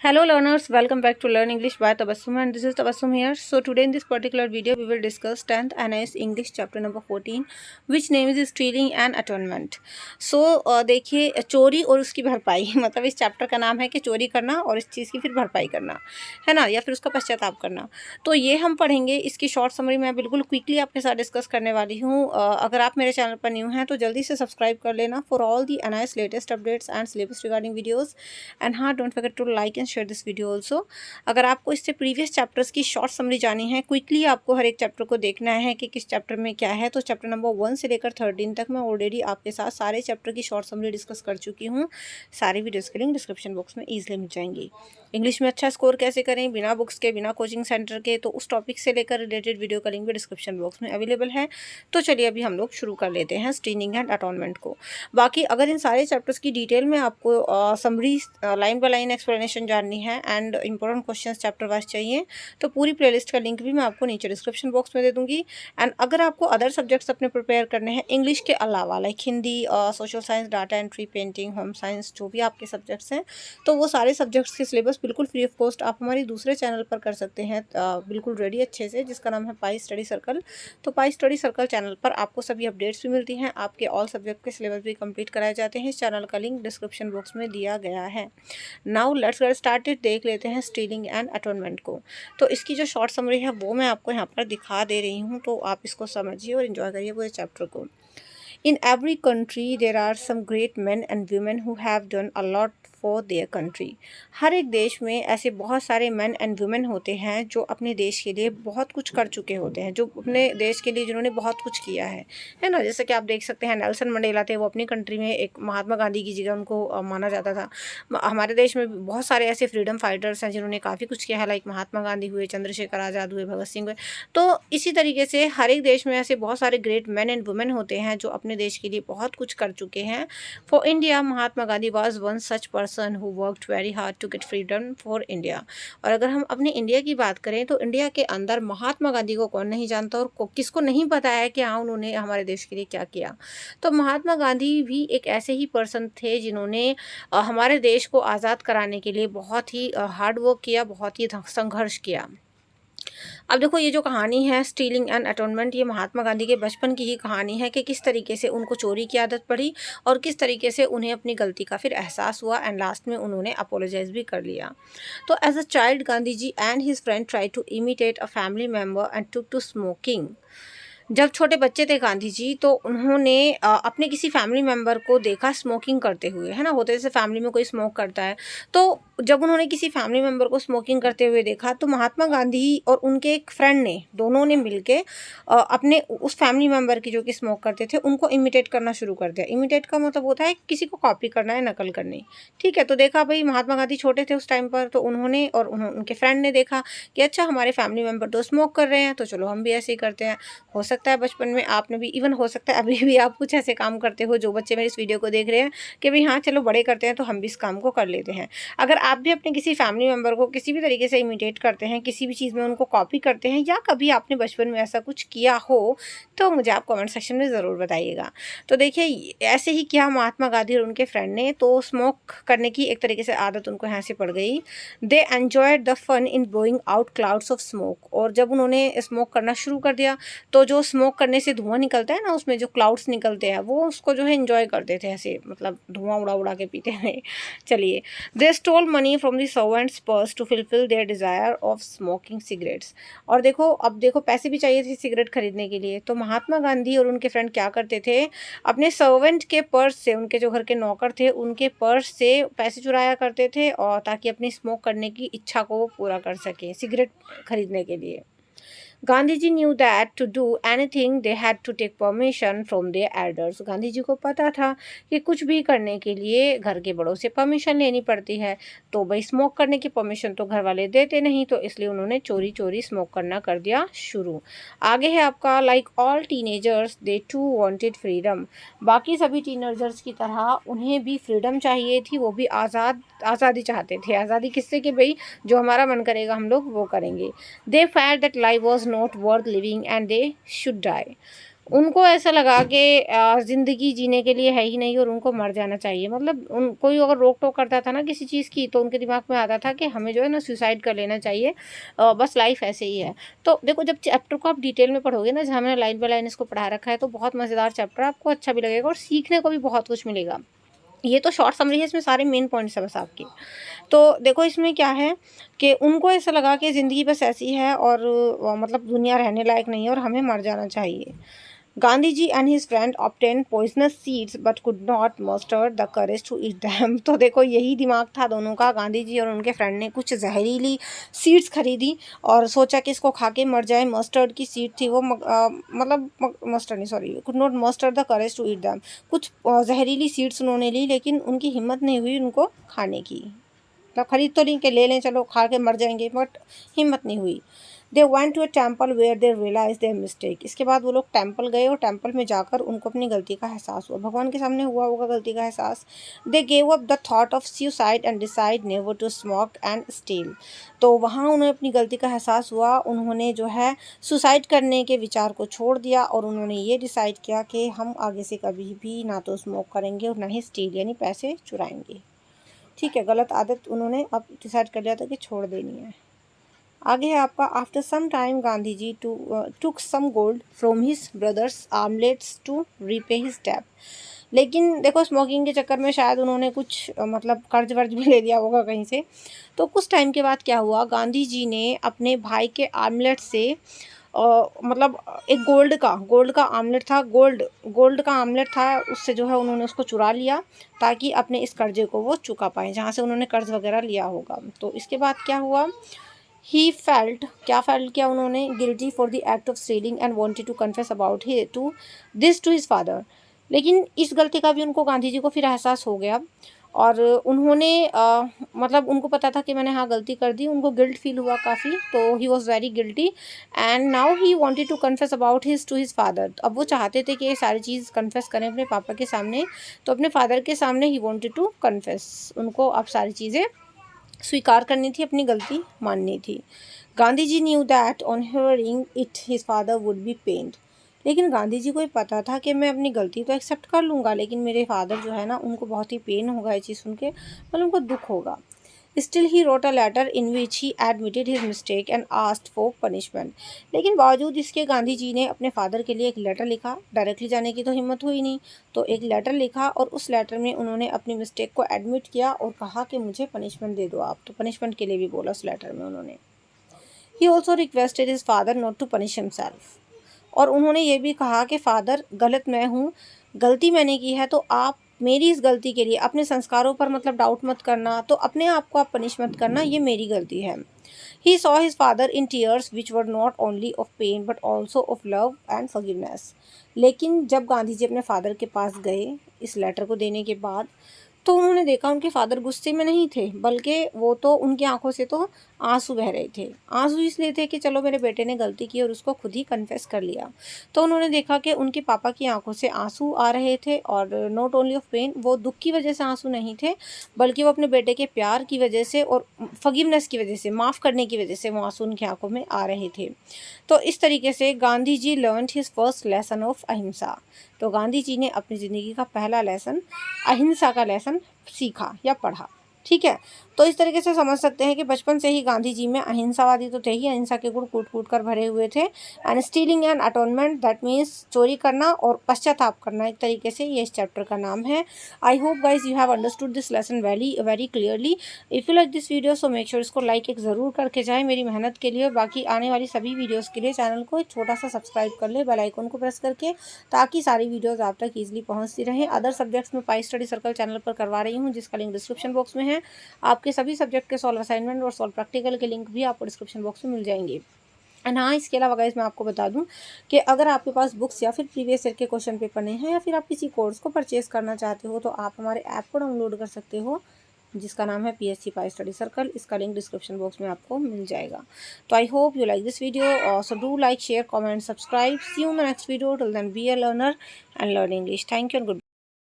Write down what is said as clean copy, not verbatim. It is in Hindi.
Hello learners, welcome back to Learn English by Tabassum, and this is Tabassum here. So today in this particular video we will discuss 10th NIS English chapter number 14 which name is Stealing and Atonement. So देखिए चोरी और उसकी भरपाई मतलब इस चैप्टर का नाम है कि चोरी करना और इस चीज़ की फिर भरपाई करना है ना, या फिर उसका पश्चाताप करना। तो ये हम पढ़ेंगे, इसकी शॉर्ट समरी मैं बिल्कुल क्विकली आपके साथ डिस्कस करने वाली हूँ। अगर आप मेरे चैनल पर न्यू हैं तो जल्दी से सब्सक्राइब कर लेना for all the NIS latest updates and syllabus regarding videos. And हाँ, don't forget to like and share this video also. अगर आपको इससे प्रीवियस चैप्टर्स की शॉर्ट समरी जानी है, क्विकली आपको हर एक चैप्टर को देखना है कि किस चैप्टर में क्या है, तो चैप्टर नंबर 1 से लेकर 13 तक मैं ऑलरेडी आपके साथ सारे चैप्टर की शॉर्ट समरी डिस्कस कर चुकी हूँ। सारी वीडियोस के लिंक डिस्क्रिप्शन बॉक्स में ईजिली मिल जाएंगी। इंग्लिश में अच्छा स्कोर कैसे करें बिना बुक्स के, बिना कोचिंग सेंटर के, तो उस टॉपिक से लेकर रिलेटेड वीडियो का लिंक भी डिस्क्रिप्शन बॉक्स में अवेलेबल है। तो चलिए अभी हम लोग शुरू कर लेते हैं स्टीलिंग एंड अटॉनमेंट को। बाकी अगर इन सारे चैप्टर्स की डिटेल में आपको summary line by line explanation जाननी है and important questions chapter wise चाहिए, तो पूरी प्लेलिस्ट का लिंक भी मैं आपको नीचे डिस्क्रिप्शन बॉक्स में दे दूंगी। एंड अगर आपको अदर सब्जेक्ट्स अपने प्रिपेयर करने हैं इंग्लिश के अलावा, like Hindi, social science, data entry, painting, home science, जो भी आपके सब्जेक्ट्स हैं, तो वो सारे सब्जेक्ट्स के सिलेबस बिल्कुल फ्री ऑफ कॉस्ट आप हमारी दूसरे चैनल पर कर सकते हैं, बिल्कुल रेडी अच्छे से, जिसका नाम है पाई स्टडी सर्कल। तो पाई स्टडी सर्कल चैनल पर आपको सभी अपडेट्स भी मिलती हैं, आपके ऑल सब्जेक्ट के सिलेबस भी कंप्लीट कराए जाते हैं। इस चैनल का लिंक डिस्क्रिप्शन बॉक्स में दिया गया है। Now let's get started. देख लेते हैं स्टीलिंग एंड अटॉनमेंट को। तो इसकी जो शॉर्ट समरी है वो मैं आपको यहाँ पर दिखा दे रही हूँ, तो आप इसको समझिए और इन्जॉय करिए पूरे चैप्टर को। In every country there are some great men and women who have done a lot for their country. हर एक देश में ऐसे बहुत सारे men and women होते हैं जो अपने देश के लिए बहुत कुछ कर चुके होते हैं, जो अपने देश के लिए जिन्होंने बहुत कुछ किया है ना। जैसे कि आप देख सकते हैं नेल्सन मंडेला थे, वो अपनी कंट्री में एक महात्मा गांधी की जगह उनको माना जाता था। हमारे देश में बहुत सारे ऐसे फ्रीडम फाइटर्स हैं जिन्होंने काफ़ी कुछ किया है, लाइक महात्मा गांधी हुए, चंद्रशेखर आज़ाद हुए, भगत सिंह हुए। तो इसी तरीके से हर एक देश में ऐसे बहुत सारे ग्रेट मैन एंड वुमेन होते हैं जो अपने देश के लिए बहुत कुछ कर चुके हैं। For India Mahatma Gandhi was one such person who worked very hard to get freedom for India. और अगर हम अपने इंडिया की बात करें तो इंडिया के अंदर महात्मा गांधी को कौन नहीं जानता और किसको नहीं पता है कि हाँ उन्होंने हमारे देश के लिए क्या किया। तो महात्मा गांधी भी एक ऐसे ही पर्सन थे जिन्होंने हमारे देश को आज़ाद कराने के लिए बहुत ही हार्ड वर्क किया, बहुत ही संघर्ष किया। अब देखो ये जो कहानी है स्टीलिंग एंड अटॉनमेंट, ये महात्मा गांधी के बचपन की ही कहानी है कि किस तरीके से उनको चोरी की आदत पड़ी और किस तरीके से उन्हें अपनी गलती का फिर एहसास हुआ एंड लास्ट में उन्होंने अपोलोजाइज भी कर लिया। तो as a child Gandhi ji and his friend try to imitate a family member and took to smoking. जब छोटे बच्चे थे गांधी जी तो उन्होंने अपने किसी फैमिली मेम्बर को देखा स्मोकिंग करते हुए, है ना। होते जैसे फैमिली में कोई स्मोक करता है, तो जब उन्होंने किसी फैमिली मेम्बर को स्मोकिंग करते हुए देखा तो महात्मा गांधी और उनके एक फ्रेंड ने, दोनों ने मिलके अपने उस फैमिली मेम्बर की जो कि स्मोक करते थे उनको इमिटेट करना शुरू कर दिया। इमिटेट का मतलब होता है किसी को कॉपी करना है, नकल करनी, ठीक है। तो देखा भाई महात्मा गांधी छोटे थे उस टाइम पर, तो उन्होंने और उनके फ्रेंड ने देखा कि अच्छा हमारे फैमिली मेम्बर तो स्मोक कर रहे हैं, तो चलो हम भी ऐसे ही करते हैं। हो सकता है बचपन में आपने भी, इवन हो सकता है अभी भी आप कुछ ऐसे काम करते हो, जो बच्चे मेरे इस वीडियो को देख रहे हैं कि भाई हाँ चलो बड़े करते हैं तो हम भी इस काम को कर लेते हैं। अगर आप भी अपने किसी फैमिली मेम्बर को किसी भी तरीके से इमिटेट करते हैं, किसी भी चीज़ में उनको कॉपी करते हैं, या कभी आपने बचपन में ऐसा कुछ किया हो, तो मुझे आप कमेंट सेक्शन में ज़रूर बताइएगा। तो देखिए ऐसे ही किया महात्मा गांधी और उनके फ्रेंड ने, तो स्मोक करने की एक तरीके से आदत उनको यहाँ से पड़ गई। They enjoyed the fun in blowing out clouds of smoke. और जब उन्होंने स्मोक करना शुरू कर दिया तो जो स्मोक करने से धुआं निकलता है ना, उसमें जो क्लाउड्स निकलते हैं, वो उसको जो है एंजॉय करते थे, ऐसे मतलब धुआं उड़ा उड़ा के पीते हैं। चलिए, they stole money from the servant's purse to fulfil their desire of smoking cigarettes. और देखो अब देखो पैसे भी चाहिए थे सिगरेट खरीदने के लिए, तो महात्मा गांधी और उनके फ्रेंड क्या करते थे, अपने सर्वेंट के पर्स से, उनके जो घर के नौकर थे उनके पर्स से पैसे चुराया करते थे, और ताकि अपनी स्मोक करने की इच्छा को वो पूरा कर सकें सिगरेट खरीदने के लिए। Gandhi ji knew that to do anything they had to take permission from their elders। Gandhi ji को पता था कि कुछ भी करने के लिए घर के बड़ों से परमिशन लेनी पड़ती है, तो भाई स्मोक करने की परमिशन तो घर वाले देते नहीं, तो इसलिए उन्होंने चोरी चोरी स्मोक करना कर दिया शुरू। आगे है आपका, like all teenagers they too wanted freedom. बाकी सभी टीनेजर्स की तरह उन्हें भी फ्रीडम चाहिए थी, वो भी आज़ादी चाहते थे। आज़ादी किससे, कि भाई जो हमारा मन करेगा हम लोग वो करेंगे। They felt that life was not worth living and they should die. उनको ऐसा लगा कि ज़िंदगी जीने के लिए है ही नहीं और उनको मर जाना चाहिए। मतलब उन कोई अगर रोक-टोक करता था ना किसी चीज़ की, तो उनके दिमाग में आता था कि हमें जो है ना सुसाइड कर लेना चाहिए, बस लाइफ़ ऐसे ही है। तो देखो, जब चैप्टर को आप डिटेल में पढ़ोगे ना, जहाँ मैंने लाइन बाय लाइन इसको पढ़ा रखा है, तो बहुत मज़ेदार चैप्टर है, आपको अच्छा भी लगेगा और सीखने को भी बहुत कुछ मिलेगा। ये तो शॉर्ट समरी है, इसमें सारे मेन पॉइंट्स है बस आपके। तो देखो, इसमें क्या है कि उनको ऐसा लगा कि ज़िंदगी बस ऐसी है और मतलब दुनिया रहने लायक नहीं है और हमें मर जाना चाहिए। Gandhiji and his friend obtained poisonous seeds but could not muster the courage to eat them। तो देखो, यही दिमाग था दोनों का। गांधी जी और उनके फ्रेंड ने कुछ जहरीली सीड्स खरीदी और सोचा कि इसको खा के मर जाए। मस्टर्ड की सीड थी वो, मतलब मस्टर्ड नहीं, sorry, could not muster the courage to eat them. कुछ जहरीली सीड्स उन्होंने ली, लेकिन उनकी हिम्मत नहीं हुई उनको खाने की। मतलब खरीद तो ली कि ले लें, चलो खा के मर जाएंगे, बट हिम्मत नहीं हुई। They went to a temple where they realise their mistake. इसके बाद वो लोग टेम्पल गए और टेम्पल में जाकर उनको अपनी गलती का एहसास हुआ। भगवान के सामने हुआ होगा गलती का एहसास। They gave up the thought of suicide and decide never to smoke and steal. तो वहाँ उन्हें अपनी गलती का एहसास हुआ। उन्होंने जो है सुसाइड करने के विचार को छोड़ दिया और उन्होंने ये डिसाइड किया कि हम आगे से कभी भी ना तो स्मोक करेंगे और ना ही स्टील यानी पैसे चुराएंगे। ठीक है, गलत आदत उन्होंने अब डिसाइड कर लिया था कि छोड़ देनी है। आगे है आपका, after some time Gandhi ji took some gold from his brother's armlets to repay his डेब्ट। लेकिन देखो, स्मोकिंग के चक्कर में शायद उन्होंने कुछ मतलब कर्ज वर्ज भी ले लिया होगा कहीं से। तो कुछ टाइम के बाद क्या हुआ, गांधी जी ने अपने भाई के आर्मलेट से मतलब एक गोल्ड का आमलेट था, गोल्ड का आमलेट था, उससे जो है उन्होंने उसको चुरा लिया ताकि अपने इस कर्जे को वो चुका पाएँ, जहाँ से उन्होंने कर्ज वगैरह लिया होगा। तो इसके बाद क्या हुआ, क्या फेल्ट किया उन्होंने, guilty for the act of stealing and wanted to confess about he to this to his father. लेकिन इस गलती का भी उनको, गांधी जी को फिर एहसास हो गया और उन्होंने मतलब उनको पता था कि मैंने हाँ गलती कर दी। उनको गिल्ट फील हुआ काफ़ी, तो he was very guilty and now he wanted to confess about his to his father. अब वो चाहते थे कि ये सारी चीज़ कन्फेस करें अपने पापा के सामने, तो अपने फादर के सामने ही वांटेड टू कन्फेस। उनको अब सारी चीज़ें स्वीकार करनी थी, अपनी गलती माननी थी। Gandhi ji knew that on hearing it his father would be pained. लेकिन गांधी जी को ये पता था कि मैं अपनी गलती तो एक्सेप्ट कर लूँगा, लेकिन मेरे फादर जो है ना, उनको बहुत ही पेन होगा ये चीज़ सुन के, मतलब उनको दुख होगा। Still he wrote a letter in which he admitted his mistake and asked for punishment. लेकिन बावजूद इसके गांधी जी ने अपने फादर के लिए एक लेटर लिखा। डायरेक्टली जाने की तो हिम्मत हुई नहीं, तो एक लेटर लिखा और उस लेटर में उन्होंने अपनी मिस्टेक को एडमिट किया और कहा कि मुझे पनिशमेंट दे दो आप। तो पनिशमेंट के लिए भी बोला उस लेटर में उन्होंने। He also requested his father not to punish himself. और उन्होंने ये भी कहा कि फादर, गलत मैं हूँ, गलती मैंने की है, तो आप मेरी इस गलती के लिए अपने संस्कारों पर मतलब डाउट मत करना, तो अपने आप को आप पनिश मत करना, ये मेरी गलती है। He saw his father in tears which were not only of pen but also of love and forgiveness. लेकिन जब गांधी जी अपने फादर के पास गए इस लेटर को देने के बाद, तो उन्होंने देखा उनके फादर गुस्से में नहीं थे, बल्कि वो तो, उनकी आंखों से तो आंसू बह रहे थे। आंसू इसलिए थे कि चलो मेरे बेटे ने गलती की और उसको खुद ही कन्फेस कर लिया। तो उन्होंने देखा कि उनके पापा की आंखों से आंसू आ रहे थे और नॉट ओनली ऑफ पेन, वो दुख की वजह से आंसू नहीं थे, बल्कि वो अपने बेटे के प्यार की वजह से और फॉरगिवनेस की वजह से, माफ़ करने की वजह से वो आंसू उनकी आंखों में आ रहे थे। तो इस तरीके से Gandhi ji learned his first lesson of ahimsa. तो गांधी जी ने अपनी ज़िंदगी का पहला लेसन, अहिंसा का लेसन सीखा या पढ़ा। ठीक है, तो इस तरीके से समझ सकते हैं कि बचपन से ही गांधी जी में अहिंसावादी तो थे ही, अहिंसा के गुण कूट कूट कर भरे हुए थे। And stealing and atonement, that means चोरी करना और पश्चाताप करना, एक तरीके से ये इस चैप्टर का नाम है। I hope guys you have understood this lesson very very clearly. If you like this video so make sure इसको लाइक एक ज़रूर करके जाए मेरी मेहनत के लिए, और बाकी आने वाली सभी वीडियोज़ के लिए चैनल को एक छोटा सा सब्सक्राइब कर ले, बेल आइकन को प्रेस करके, ताकि सारी वीडियोज़ आप तक ईजिली पहुँचती रहें। अदर सब्जेक्ट्स में पाई स्टडी सर्कल चैनल पर करवा रही हूँ, जिसका लिंक डिस्क्रिप्शन बॉक्स में है। आपके सभी सब्जेक्ट के सॉल्व असाइनमेंट और सॉल्व प्रैक्टिकल के लिंक भी आपको डिस्क्रिप्शन बॉक्स में मिल जाएंगे। एंड हाँ, इसके अलावा गाइस मैं आपको बता दूं कि अगर आपके पास बुक्स या फिर प्रीवियस ईयर के क्वेश्चन पेपर नहीं है, या फिर आप किसी कोर्स को परचेज करना चाहते हो, तो आप हमारे ऐप को डाउनलोड कर सकते हो, जिसका नाम है PSC पाई स्टडी सर्कल। इसका लिंक डिस्क्रिप्शन बॉक्स में आपको मिल जाएगा। तो I hope you like this video, so do like, share, comment, subscribe. See you in the next video. Till then be a learner and learn English. Thank you and good.